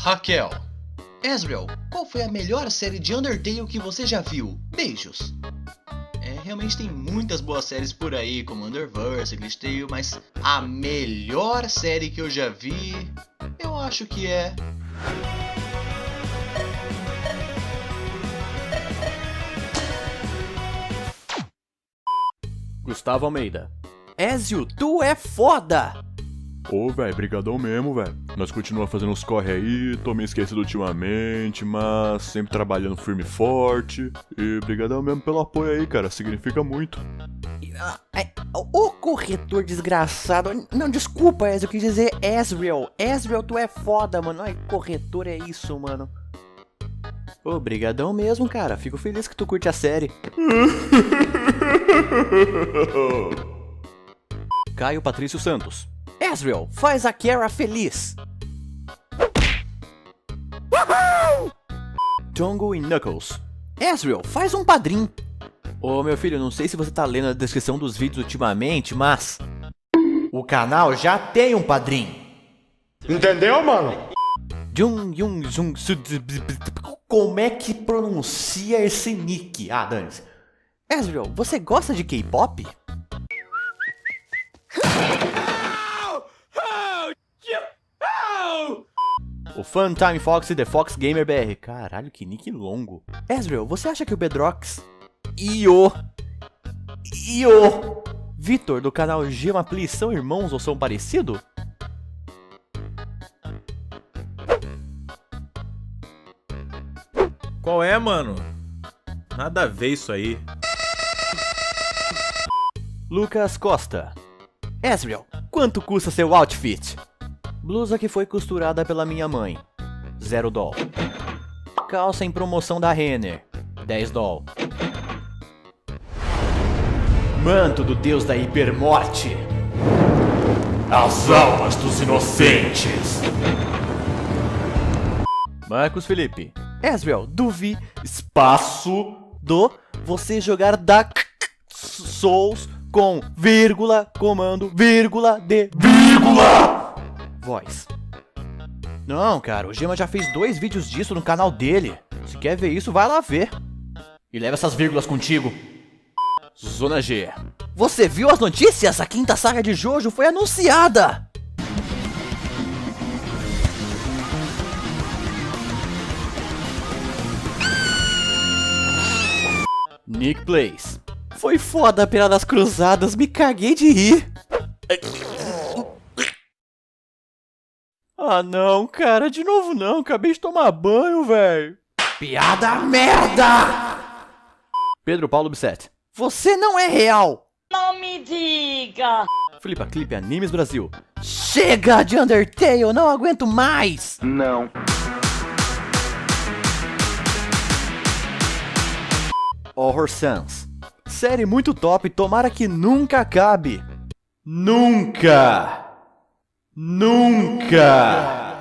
Raquel. Ezreal, qual foi a melhor série de Undertale que você já viu? Beijos. Realmente tem muitas boas séries por aí, como Underverse, Glitch Tale, mas a melhor série que eu já vi, eu acho que é... Gustavo Almeida. Ezio, tu é foda! Ô, véi, brigadão mesmo, véi. Nós continuamos fazendo uns corre aí, tô meio esquecido ultimamente, mas sempre trabalhando firme e forte. E brigadão mesmo pelo apoio aí, cara, significa muito. Ô corretor desgraçado. Não, desculpa, Ezio, eu quis dizer Ezreal. Ezreal, tu é foda, mano. Ai, corretor é isso, mano. Ô, brigadão mesmo, cara. Fico feliz que tu curte a série. Caio Patrício Santos. Ezreal, faz a Kara feliz. Tongo e Knuckles. Ezreal, faz um padrinho. Ô meu filho, não sei se você tá lendo a descrição dos vídeos ultimamente, mas o canal já tem um padrinho. Entendeu, mano? Como é que pronuncia esse nick? Ah, dane-se. Ezreal, você gosta de K-pop? O Funtime Fox e The Fox Gamer BR. Caralho, que nick longo. Ezreal, você acha que o Bedrocks e o Vitor do canal Gemapli são irmãos ou são parecidos? Qual é, mano? Nada a ver isso aí. Lucas Costa. Ezreal, quanto custa seu outfit? Blusa que foi costurada pela minha mãe, $0. Calça em promoção da Renner, $10. Manto do deus da hipermorte. As almas dos inocentes. Marcos Felipe. Ezreal, duvi espaço do você jogar Dark Souls com vírgula, comando, vírgula, de vírgula, voz. Não, cara, o Gema já fez 2 vídeos disso no canal dele. Se quer ver isso, vai lá ver. E leva essas vírgulas contigo. Zona G. Você viu as notícias? A 5ª saga de Jojo foi anunciada! Nick Plays. Foi foda a Pena das Cruzadas, me caguei de rir. Ah não, cara, de novo não, acabei de tomar banho, velho. Piada merda! Pedro Paulo Bisset. Você não é real! Não me diga! Flipa Clipe Animes Brasil. Chega de Undertale, não aguento mais! Não. Horror Sans. Série muito top, tomara que nunca acabe. Nunca! Nunca!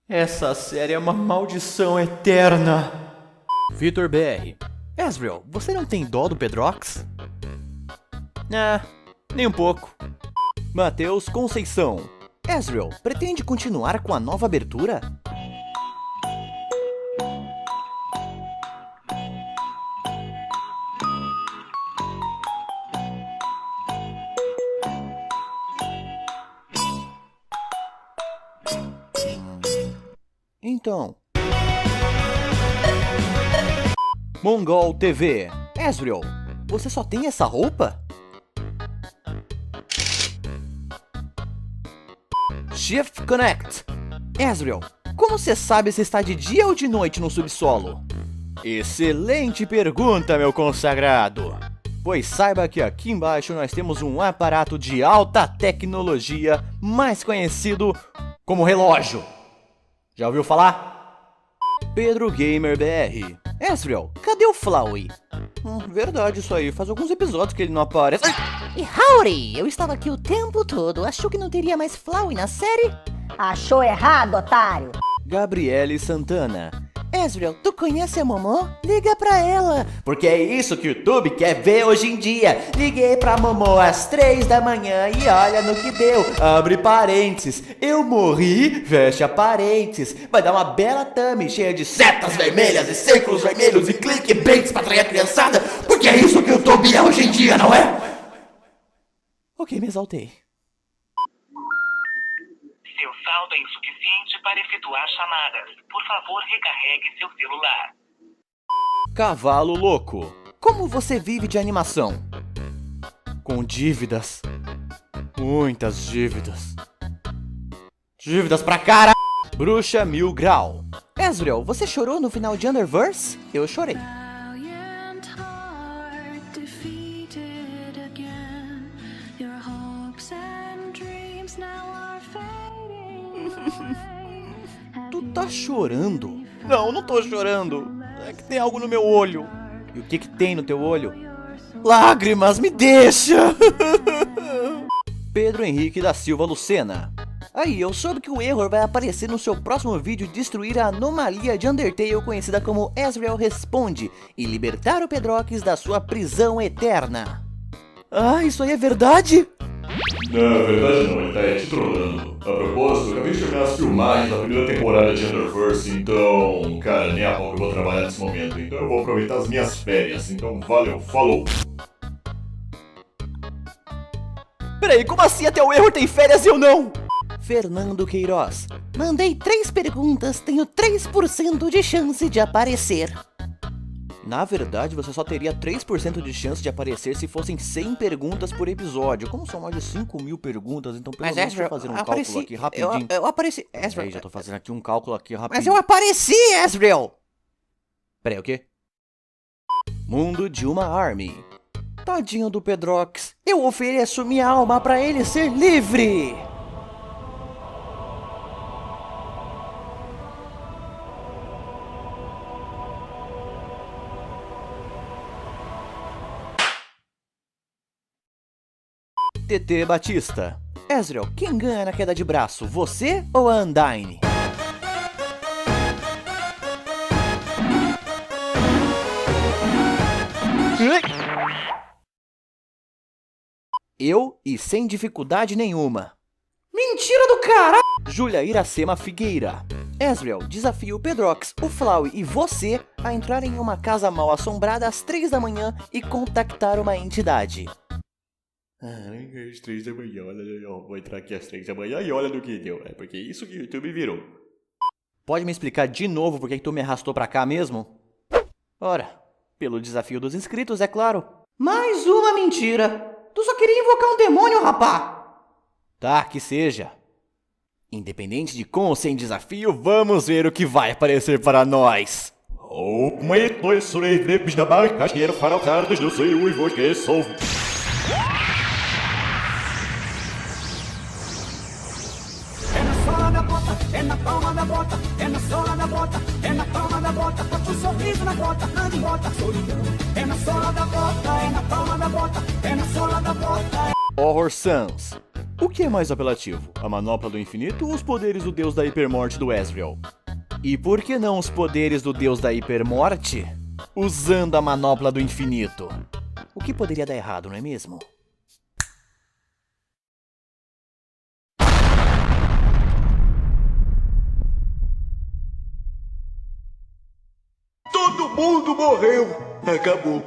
Essa série é uma maldição eterna. Vitor BR. Ezreal, você não tem dó do Bedrocks? Ah, nem um pouco. Matheus Conceição. Ezreal, pretende continuar com a nova abertura? Então. Mongol TV. Ezreal, você só tem essa roupa? Shift Connect. Ezreal, como você sabe se está de dia ou de noite no subsolo? Excelente pergunta, meu consagrado. Pois saiba que aqui embaixo nós temos um aparato de alta tecnologia, mais conhecido como relógio. Já ouviu falar? Pedro Gamer BR. Ezreal, cadê o Flowey? Verdade isso aí, faz alguns episódios que ele não aparece. E howdy, eu estava aqui o tempo todo, achou que não teria mais Flowey na série? Achou errado, otário! Gabriele Santana. Ezreal, tu conhece a Momô? Liga pra ela. Porque é isso que o YouTube quer ver hoje em dia. Liguei pra Momô às 3 da manhã e olha no que deu. Abre parênteses. Eu morri, fecha parênteses. Vai dar uma bela thumb cheia de setas vermelhas e círculos vermelhos e clickbaits pra atrair a criançada. Porque é isso que o YouTube é hoje em dia, não é? Ok, me exaltei. Seu saldo é insuficiente para efetuar chamadas. Por favor, recarregue seu celular. Cavalo louco. Como você vive de animação? Com dívidas. Muitas dívidas. Dívidas pra cara. Bruxa Mil Grau. Ezreal, você chorou no final de Underverse? Eu chorei. Tu tá chorando? Não, não tô chorando. É que tem algo no meu olho. E o que tem no teu olho? Lágrimas, me deixa! Pedro Henrique da Silva Lucena. Aí, eu soube que o Error vai aparecer no seu próximo vídeo e destruir a anomalia de Undertale conhecida como Ezreal Responde e libertar o Pedrox da sua prisão eterna. Ah, isso aí é verdade? Não, é verdade não, ele tá te trollando. A propósito, eu acabei de terminar as filmagens da primeira temporada de Underverse, então, cara, nem a pau que eu vou trabalhar nesse momento, então eu vou aproveitar as minhas férias, então valeu, falou! Peraí, como assim até o Error tem férias e eu não? Fernando Queiroz. Mandei 3 perguntas, tenho 3% de chance de aparecer. Na verdade, você só teria 3% de chance de aparecer se fossem 100 perguntas por episódio. Como são mais de 5.000 perguntas, então pelo menos deixa eu fazer um cálculo aqui rapidinho. Eu apareci, Ezreal. Aí, já tô fazendo aqui um cálculo aqui rapidinho. Mas eu apareci, Ezreal! Peraí, o quê? Mundo de uma Army. Tadinho do Pedrox. Eu ofereço minha alma pra ele ser livre! TT Batista. Ezreal, quem ganha na queda de braço, você ou a Undyne? Eu e sem dificuldade nenhuma. Mentira do cara! Júlia Iracema Figueira. Ezreal, desafia o Pedrox, o Flauwe e você a entrar em uma casa mal assombrada às 3 da manhã e contactar uma entidade. Às 3 da manhã, olha, vou entrar aqui às 3 da manhã e olha no que deu. É porque isso que o YouTube virou. Pode me explicar de novo por que tu me arrastou pra cá mesmo? Ora, pelo desafio dos inscritos, é claro. Mais uma mentira! Tu só queria invocar um demônio, rapá! Tá, que seja. Independente de com ou sem desafio, vamos ver o que vai aparecer para nós. Como é que eu sou livre da barca, quero falar tardes do seu e vou que sou. É na palma da bota, é na sola da bota, é na palma da bota, bote um sorriso na bota, ande e bota solidão. É na sola da bota, é na palma da bota, é na sola da bota. Horror Sans. O que é mais apelativo? A manopla do infinito ou os poderes do deus da hipermorte do Ezreal? E por que não os poderes do deus da hipermorte usando a manopla do infinito? O que poderia dar errado, não é mesmo? Todo mundo morreu. Acabou.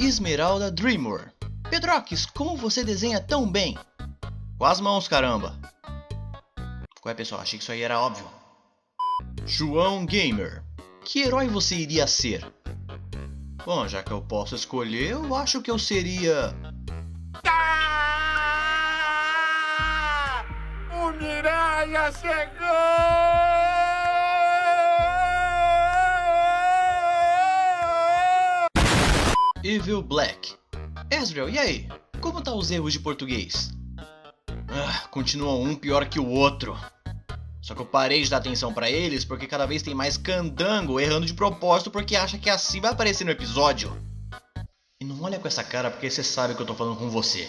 Esmeralda Dreamer. Pedrox, como você desenha tão bem? Com as mãos, caramba. Qual é, pessoal? Achei que isso aí era óbvio. João Gamer. Que herói você iria ser? Bom, já que eu posso escolher, eu acho que eu seria... O Miranha chegou! Evil Black. Ezreal, e aí? Como tá os erros de português? Continuam um pior que o outro. Só que eu parei de dar atenção pra eles porque cada vez tem mais candango errando de propósito porque acha que assim vai aparecer no episódio. E não olha com essa cara porque você sabe que eu tô falando com você.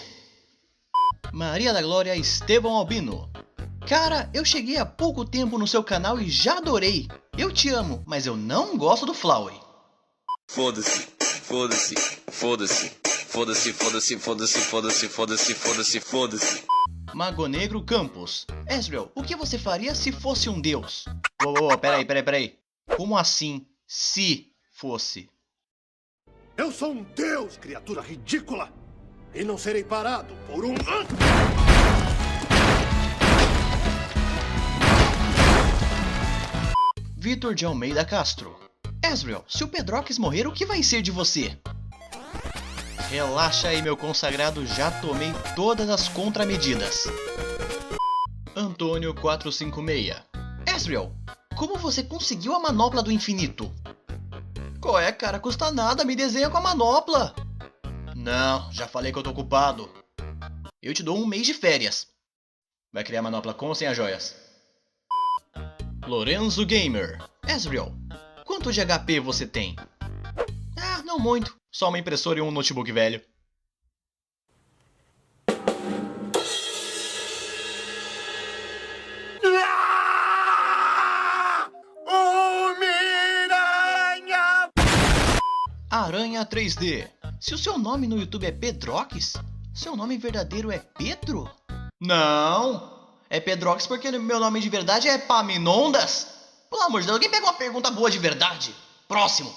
Maria da Glória Estevão Albino. Cara, eu cheguei há pouco tempo no seu canal e já adorei. Eu te amo, mas eu não gosto do Flowey. Foda-se, foda-se, foda-se, foda-se, foda-se, foda-se, foda-se, foda-se, foda-se, foda-se. Mago Negro Campos. Ezreal, o que você faria se fosse um deus? Peraí. Como assim, se fosse? Eu sou um deus, criatura ridícula! E não serei parado por um... Vitor de Almeida Castro. Ezreal, se o Pedrox morrer, o que vai ser de você? Relaxa aí, meu consagrado, já tomei todas as contramedidas. Antônio 456. Ezreal, como você conseguiu a manopla do infinito? Qual é, cara? Custa nada, me desenha com a manopla. Não, já falei que eu tô ocupado. Eu te dou um mês de férias. Vai criar a manopla com ou sem as joias? Lorenzo Gamer. Ezreal, quanto de HP você tem? Ah, não muito. Só uma impressora e um notebook velho. Aranha 3D. Se o seu nome no YouTube é Pedrox, seu nome verdadeiro é Pedro? Não, é Pedrox porque meu nome de verdade é Paminondas. Pelo amor de Deus, alguém pega uma pergunta boa de verdade. Próximo.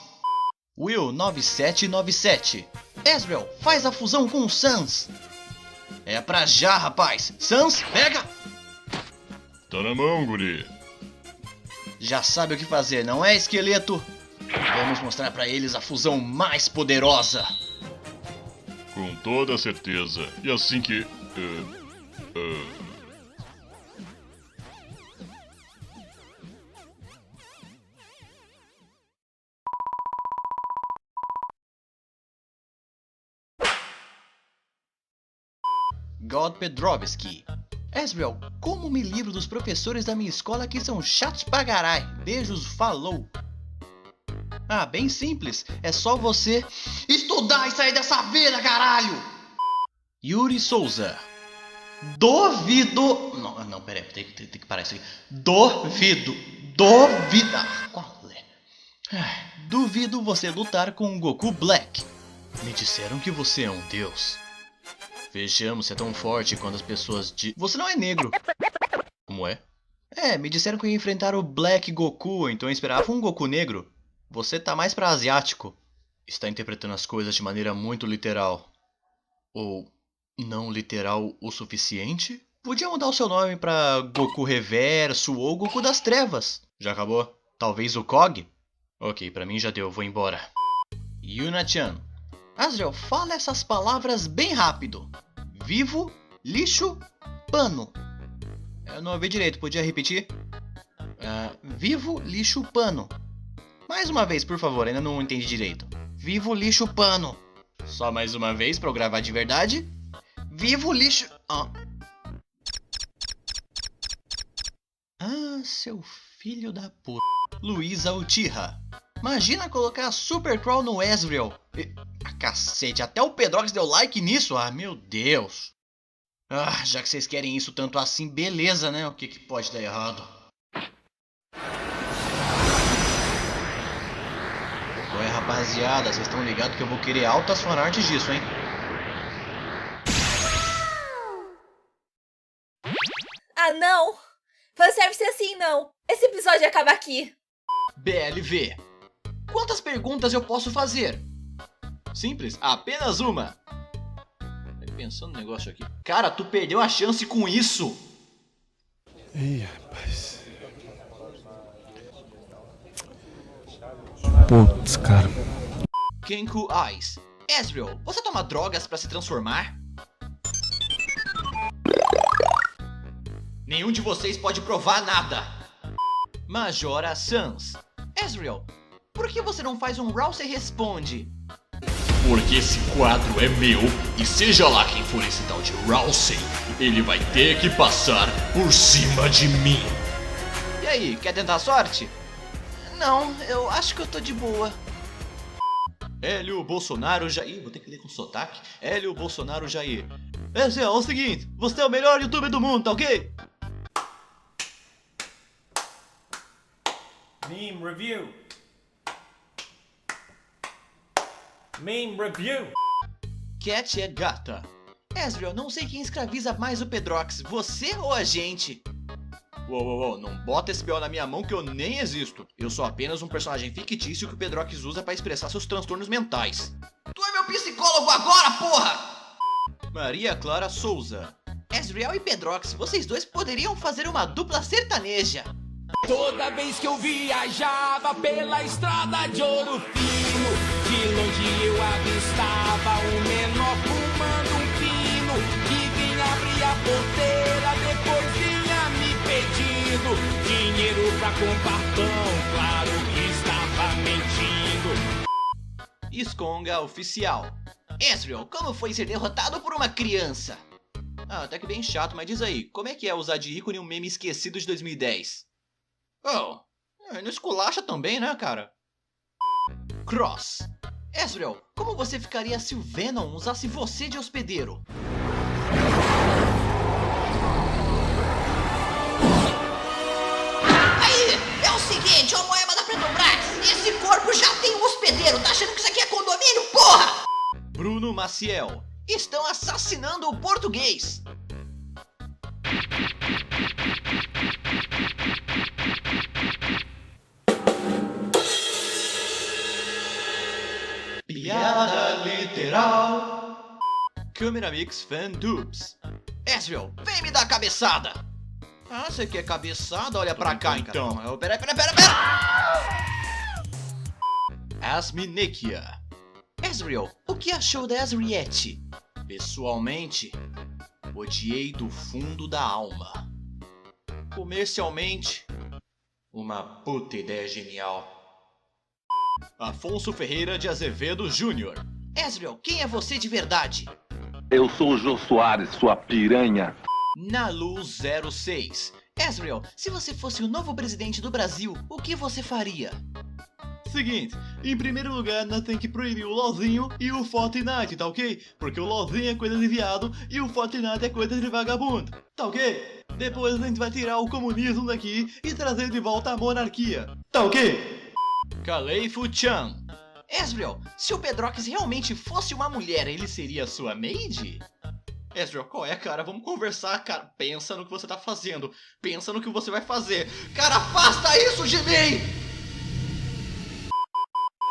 Will 9797. Ezreal, faz a fusão com o Sans. É pra já, rapaz. Sans, pega! Tá na mão, guri. Já sabe o que fazer, não é, esqueleto? Vamos mostrar pra eles a fusão mais poderosa. Com toda certeza. E assim que... God Pedrovski. Ezreal, como me livro dos professores da minha escola que são chatos pra caralho? Beijos, falou. Ah, bem simples. É só você estudar e sair dessa vida, caralho! Yuri Souza. Duvido... Não, peraí, tem que parar isso aqui. Duvido. Qual é? Duvido você lutar com o Goku Black. Me disseram que você é um deus. Vejamos, você é tão forte quando as pessoas Você não é negro. Como é? Me disseram que eu ia enfrentar o Black Goku, então eu esperava um Goku negro. Você tá mais pra asiático. Está interpretando as coisas de maneira muito literal. Ou não literal o suficiente? Podia mudar o seu nome pra Goku Reverso ou Goku das Trevas. Já acabou? Talvez o Kog? Ok, pra mim já deu, vou embora. Yuna-chan. Ezreal, fala essas palavras bem rápido. Vivo, lixo, pano. Eu não ouvi direito, podia repetir? Vivo, lixo, pano. Mais uma vez, por favor, ainda não entendi direito. Vivo, lixo, pano. Só mais uma vez pra eu gravar de verdade. Vivo, lixo... Seu filho da puta. Luísa Uchiha. Imagina colocar Super Crawl no Ezreal. Cacete, até o Pedrox deu like nisso? Ah, meu Deus. Já que vocês querem isso tanto assim, beleza, né? O que pode dar errado? Ué, rapaziada, vocês estão ligados que eu vou querer altas fanarts disso, hein? Ah, não! Fanservice assim, não! Esse episódio acaba aqui. BLV. Quantas perguntas eu posso fazer? Simples, apenas uma. Pensando no negócio aqui. Cara, tu perdeu a chance com isso. Ih, rapaz. Putz, cara. Kenku Eyes. Ezreal, você toma drogas pra se transformar? Nenhum de vocês pode provar nada. Majora Sans. Ezreal, por que você não faz um Rousey Responde? Porque esse quadro é meu, e seja lá quem for esse tal de Rousey, ele vai ter que passar por cima de mim. E aí, quer tentar a sorte? Não, eu acho que eu tô de boa. Hélio Bolsonaro Jair. Vou ter que ler com sotaque. Hélio Bolsonaro Jair. Ezreal, é o seguinte, você é o melhor youtuber do mundo, tá ok? Meme review. Meme review. Cat é gata. Ezreal, não sei quem escraviza mais o Pedrox, você ou a gente? Uou, não bota esse BO na minha mão que eu nem existo. Eu sou apenas um personagem fictício que o Pedrox usa pra expressar seus transtornos mentais. Tu é meu psicólogo agora, porra! Maria Clara Souza. Ezreal e Pedrox, vocês dois poderiam fazer uma dupla sertaneja. Toda vez que eu viajava pela estrada de ouro fino, de longe eu avistava um menor fumando um pino, que vinha abrir a porteira, depois vinha me pedindo dinheiro pra comprar pão, claro que estava mentindo. Esconga oficial. Ezreal, como foi ser derrotado por uma criança? Ah, até que bem chato, mas diz aí, como é que é usar de ícone um meme esquecido de 2010? Oh, não esculacha também, né, cara? Cross. Ezreal, como você ficaria se o Venom usasse você de hospedeiro? Aí, é o seguinte, ô moema da Petrobras, esse corpo já tem um hospedeiro, tá achando que isso aqui é condomínio, porra? Bruno Maciel. Estão assassinando o português. Piada literal. Câmera Mix Fan Dupes. Ezreal, vem me dar cabeçada. Ah, você quer cabeçada? Olha pra cá então. Pera. Asminekia. Ezreal, o que achou da Ezreal? Pessoalmente, odiei do fundo da alma. Comercialmente, uma puta ideia genial. Afonso Ferreira de Azevedo Júnior. Ezreal, quem é você de verdade? Eu sou o Jô Soares, sua piranha. Nalu 06. Ezreal, se você fosse o novo presidente do Brasil, o que você faria? Seguinte, em primeiro lugar nós temos que proibir o LOLzinho e o Fortnite, tá ok? Porque o LOLzinho é coisa de viado e o Fortnite é coisa de vagabundo, tá ok? Depois a gente vai tirar o comunismo daqui e trazer de volta a monarquia, tá ok? Kaleifo Chan. Ezreal, se o Pedrox realmente fosse uma mulher, ele seria sua maid? Ezreal, qual é, cara? Vamos conversar, cara. Pensa no que você tá fazendo. Pensa no que você vai fazer. Cara, afasta isso de mim!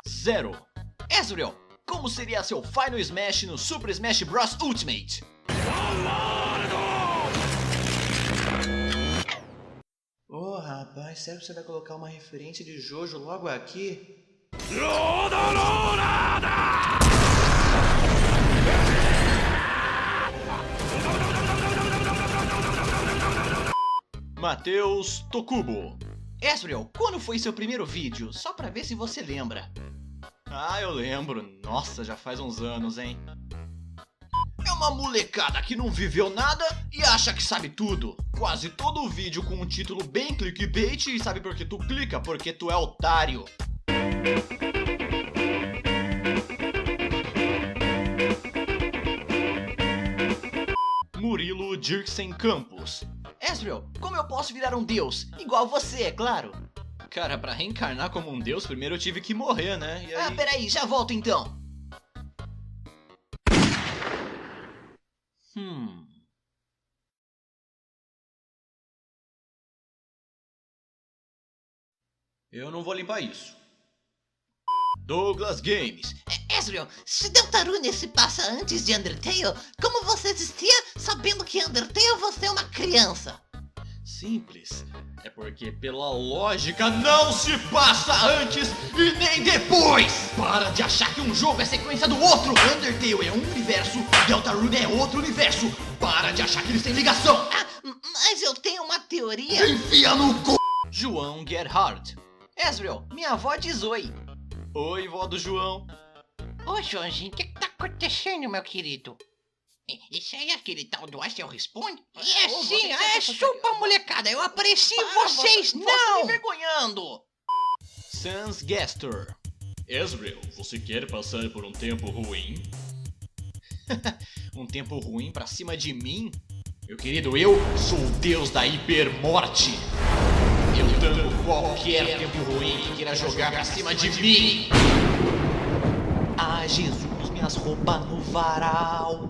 0. Ezreal, como seria seu Final Smash no Super Smash Bros. Ultimate? Oh, rapaz, sério que você vai colocar uma referência de Jojo logo aqui? Matheus Tokubo. Ezreal, quando foi seu primeiro vídeo? Só pra ver se você lembra. Ah, eu lembro. Nossa, já faz uns anos, hein? É uma molecada que não viveu nada e acha que sabe tudo. Quase todo vídeo com um título bem clickbait e sabe por que tu clica? Porque tu é otário. Murilo Dirksen Campos. Ezreal, como eu posso virar um deus? Igual você, é claro. Cara, pra reencarnar como um deus, primeiro eu tive que morrer, né? E aí... Ah, peraí, já volto então. Eu não vou limpar isso. Douglas Games. Ezreal, se Deltarune se passa antes de Undertale, como você existia sabendo que Undertale você é uma criança? Simples. É porque pela lógica não se passa antes e nem depois. Para de achar que um jogo é sequência do outro. Undertale é um universo, Deltarune é outro universo. Para de achar que eles têm ligação. Ah, mas eu tenho uma teoria. Enfia no c... João Gerhardt. Ezreal, minha avó diz oi. Oi, vó do João. Ô, Joãozinho, o que tá acontecendo, meu querido? Esse aí é aquele tal do Astral Responde? É sim, chupa, molecada, eu apareci em vocês, não! Você me envergonhando! Sans Gaster. Ezreal, você quer passar por um tempo ruim? Um tempo ruim pra cima de mim? Meu querido, eu sou o deus da hipermorte. Eu tanco qualquer tempo ruim que queira jogar pra cima de mim. Ah, Jesus, minhas roupas no varal.